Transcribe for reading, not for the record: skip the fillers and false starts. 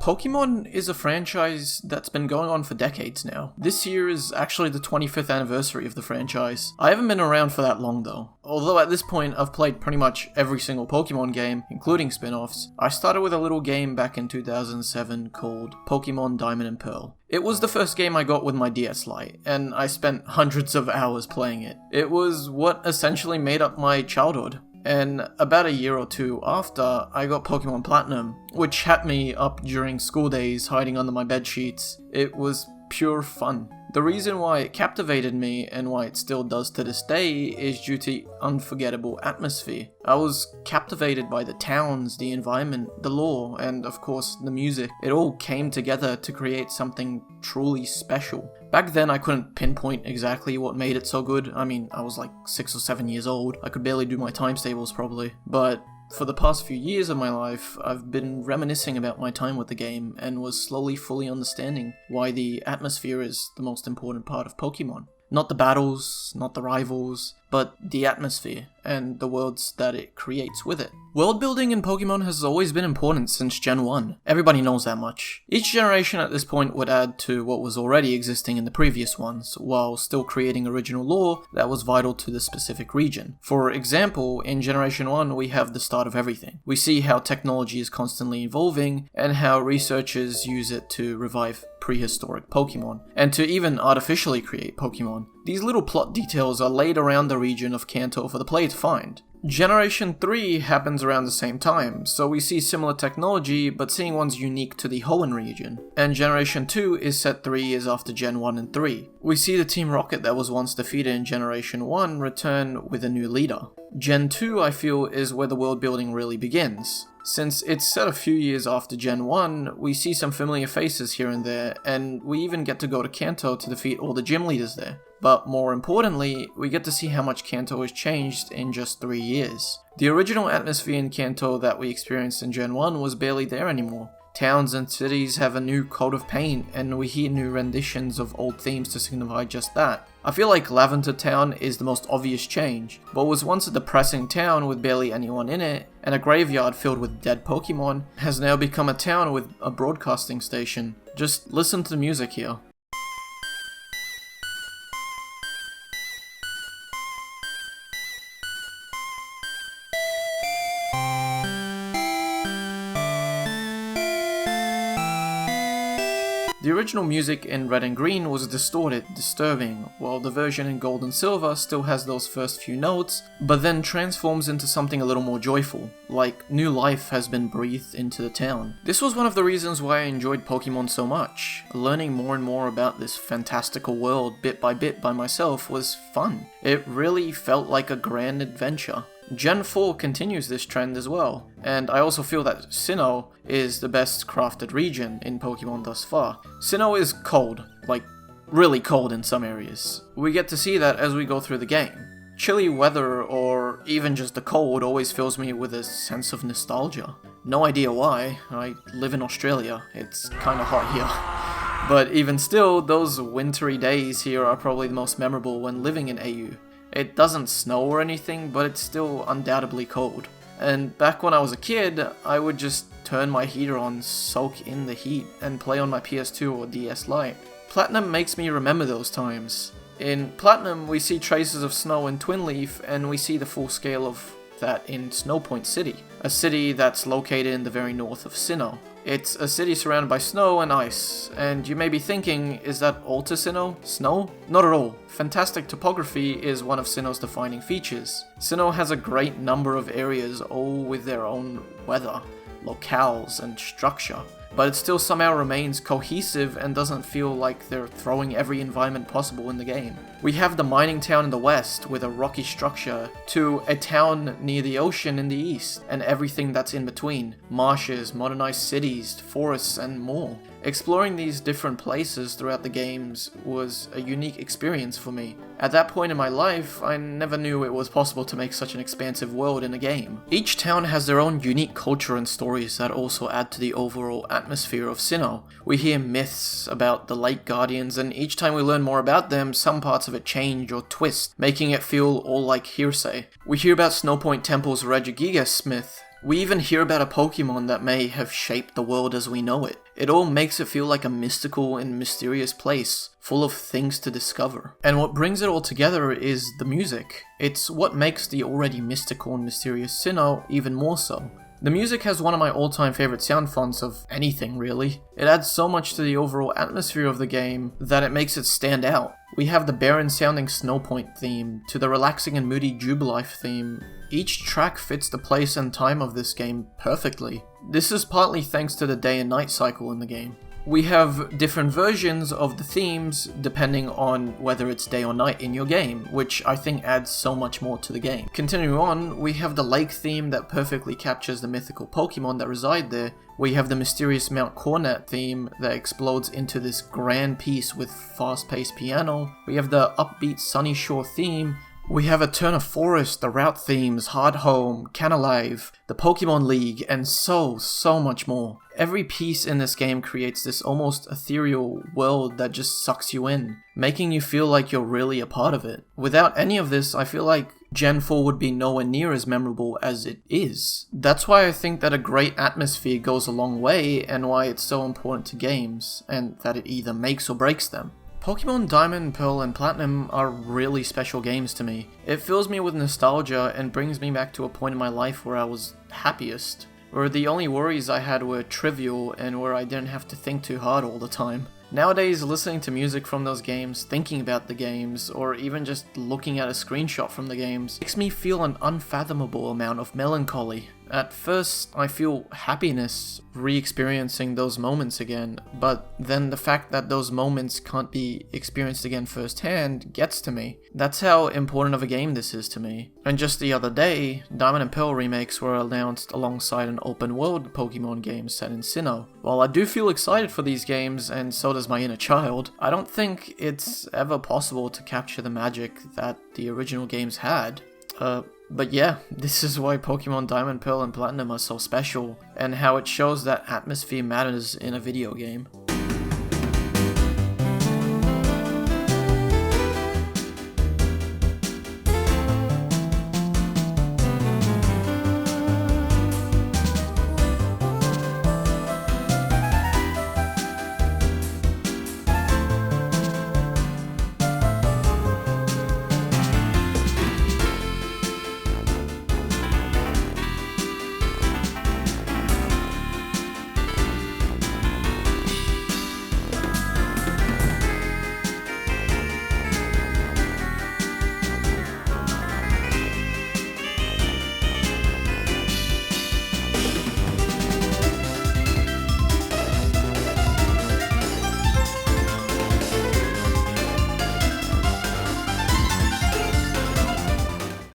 Pokemon is a franchise that's been going on for decades now. This year is actually the 25th anniversary of the franchise. I haven't been around for that long though. Although at this point I've played pretty much every single Pokemon game, including spin-offs. I started with a little game back in 2007 called Pokemon Diamond and Pearl. It was the first game I got with my DS Lite, and I spent hundreds of hours playing it. It was what essentially made up my childhood. And about a year or two after, I got Pokemon Platinum, which had me up during school days hiding under my bed sheets. It was pure fun. The reason why it captivated me and why it still does to this day is due to unforgettable atmosphere. I was captivated by the towns, the environment, the lore, and of course the music. It all came together to create something truly special. Back then I couldn't pinpoint exactly what made it so good. I mean, I was like 6 or 7 years old. I could barely do my times tables probably. But for the past few years of my life, I've been reminiscing about my time with the game and was slowly fully understanding why the atmosphere is the most important part of Pokemon. Not the battles, not the rivals, but the atmosphere and the worlds that it creates with it. World building in Pokemon has always been important since Gen 1. Everybody knows that much. Each generation at this point would add to what was already existing in the previous ones, while still creating original lore that was vital to the specific region. For example, in Generation 1 we have the start of everything. We see how technology is constantly evolving and how researchers use it to revive prehistoric Pokemon, and to even artificially create Pokemon. These little plot details are laid around the region of Kanto for the player to find. Generation 3 happens around the same time, so we see similar technology, but seeing ones unique to the Hoenn region. And Generation 2 is set 3 years after Gen 1 and 3. We see the Team Rocket that was once defeated in Generation 1 return with a new leader. Gen 2, I feel, is where the world building really begins. Since it's set a few years after Gen 1, we see some familiar faces here and there, and we even get to go to Kanto to defeat all the gym leaders there. But more importantly, we get to see how much Kanto has changed in just 3 years. The original atmosphere in Kanto that we experienced in Gen 1 was barely there anymore. Towns and cities have a new coat of paint, and we hear new renditions of old themes to signify just that. I feel like Lavender Town is the most obvious change. What was once a depressing town with barely anyone in it, and a graveyard filled with dead Pokemon, has now become a town with a broadcasting station. Just listen to the music here. The original music in Red and Green was distorted, disturbing, while the version in Gold and Silver still has those first few notes, but then transforms into something a little more joyful, like new life has been breathed into the town. This was one of the reasons why I enjoyed Pokemon so much. Learning more and more about this fantastical world bit by myself was fun. It really felt like a grand adventure. Gen 4 continues this trend as well, and I also feel that Sinnoh is the best crafted region in Pokemon thus far. Sinnoh is cold, like really cold in some areas. We get to see that as we go through the game. Chilly weather or even just the cold always fills me with a sense of nostalgia. No idea why, I live in Australia, it's kinda hot here. But even still, those wintry days here are probably the most memorable when living in AU. It doesn't snow or anything, but it's still undoubtedly cold. And back when I was a kid, I would just turn my heater on, soak in the heat, and play on my PS2 or DS Lite. Platinum makes me remember those times. In Platinum, we see traces of snow in Twin Leaf, and we see the full scale of that in Snowpoint City, a city that's located in the very north of Sinnoh. It's a city surrounded by snow and ice, and you may be thinking, is that all to Sinnoh? Snow? Not at all. Fantastic topography is one of Sinnoh's defining features. Sinnoh has a great number of areas, all with their own weather, locales, and structure. But it still somehow remains cohesive and doesn't feel like they're throwing every environment possible in the game. We have the mining town in the west with a rocky structure, to a town near the ocean in the east, and everything that's in between. Marshes, modernized cities, forests, and more. Exploring these different places throughout the games was a unique experience for me. At that point in my life, I never knew it was possible to make such an expansive world in a game. Each town has their own unique culture and stories that also add to the overall atmosphere of Sinnoh. We hear myths about the Lake Guardians, and each time we learn more about them, some parts of it change or twist, making it feel all like hearsay. We hear about Snowpoint Temple's Regigigas myth, We even hear about a Pokemon that may have shaped the world as we know it. It all makes it feel like a mystical and mysterious place, full of things to discover. And what brings it all together is the music. It's what makes the already mystical and mysterious Sinnoh even more so. The music has one of my all-time favorite sound fonts of anything, really. It adds so much to the overall atmosphere of the game that it makes it stand out. We have the barren-sounding Snowpoint theme, to the relaxing and moody Jubilife theme. Each track fits the place and time of this game perfectly. This is partly thanks to the day and night cycle in the game. We have different versions of the themes depending on whether it's day or night in your game, which I think adds so much more to the game. Continuing on, we have the lake theme that perfectly captures the mythical Pokemon that reside there. We have the mysterious Mount Cornet theme that explodes into this grand piece with fast-paced piano. We have the upbeat Sunny Shore theme. We have Eterna Forest, the route themes, Hard Home, Canalive, the Pokemon League, and so much more. Every piece in this game creates this almost ethereal world that just sucks you in, making you feel like you're really a part of it. Without any of this, I feel like Gen 4 would be nowhere near as memorable as it is. That's why I think that a great atmosphere goes a long way, and why it's so important to games, and that it either makes or breaks them. Pokemon Diamond, Pearl, and Platinum are really special games to me. It fills me with nostalgia and brings me back to a point in my life where I was happiest, where the only worries I had were trivial and where I didn't have to think too hard all the time. Nowadays, listening to music from those games, thinking about the games, or even just looking at a screenshot from the games, makes me feel an unfathomable amount of melancholy. At first, I feel happiness re-experiencing those moments again, but then the fact that those moments can't be experienced again firsthand gets to me. That's how important of a game this is to me. And just the other day, Diamond and Pearl remakes were announced alongside an open-world Pokemon game set in Sinnoh. While I do feel excited for these games, and so does my inner child, I don't think it's ever possible to capture the magic that the original games had. But yeah, this is why Pokemon Diamond, Pearl, and Platinum are so special, and how it shows that atmosphere matters in a video game.